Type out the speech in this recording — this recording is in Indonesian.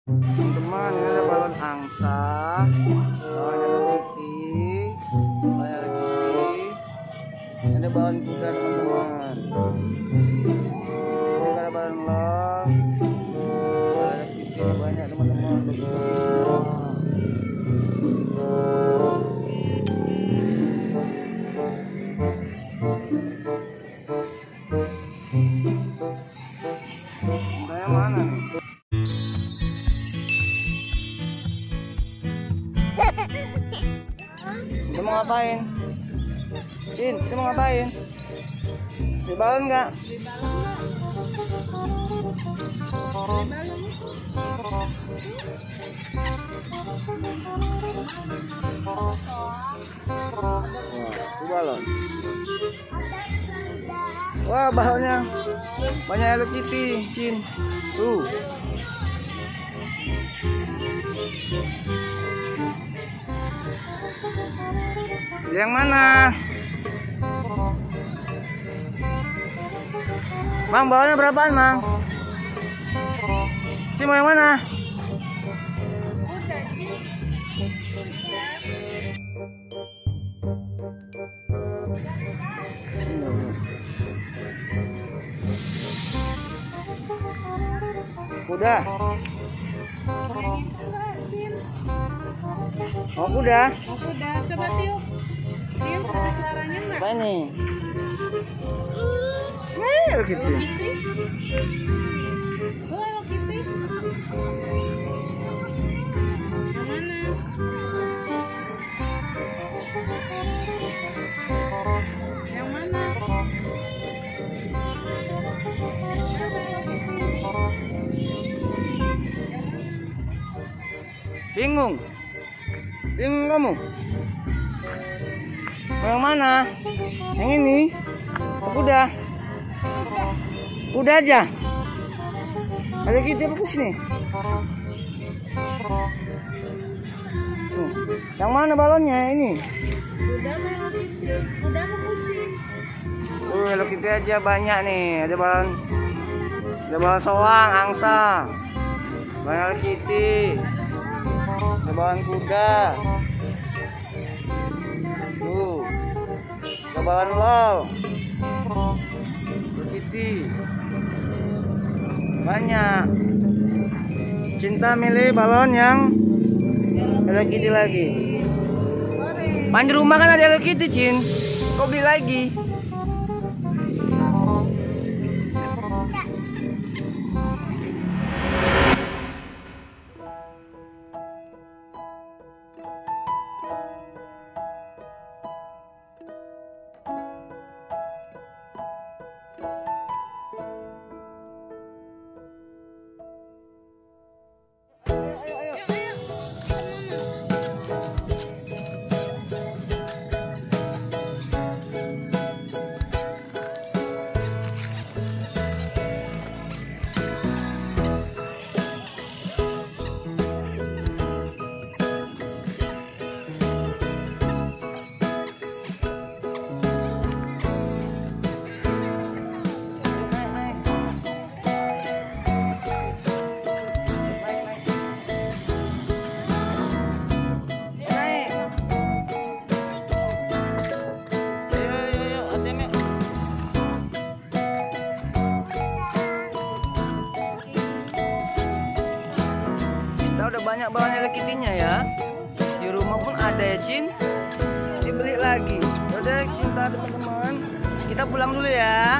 Teman-teman, ini ada balon angsa, balon Hello Kitty, ini ada balon kuda teman-teman. Ini ada balon love, balon Hello Kitty banyak teman-teman, bagus-bagus semua. Bundanya mana nih? Kita mau ngapain? Cin, kita mau ngapain? Beli balon nggak? Itu balon. Wah, balonnya banyak Hello Kitty, Cin. Tuh. Yang mana? Mang, balonnya berapaan, Mang? Cin, mau yang mana? Kuda. Oh, kuda. Oh, kuda. Coba tiup. Tiup ada suaranya enggak? Apa ini? Hello Kitty. Oh, Hello Kitty. Yang mana? Yang mana? Bingung? Bingung kamu? Mau yang mana? Yang ini? Kuda? Kuda aja? Ada gitu apa sini? Yang mana balonnya ini? Kuda sama Hello Kitty. Kuda sama kucing. Hello Kitty aja banyak nih. Ada balon soang, angsa, balon Hello Kitty, ada balon kuda. Tuh, ada balon love, Hello Kitty. Banyak. Cinta milih balon yang Hello Kitty lagi. Pan di rumah kan ada Hello Kitty, Cin. Kok beli lagi? Udah banyak balon Hello Kitty-nya ya. Di rumah pun ada ya, Cin. Dibeli lagi. Udah, cinta teman-teman. Kita pulang dulu ya.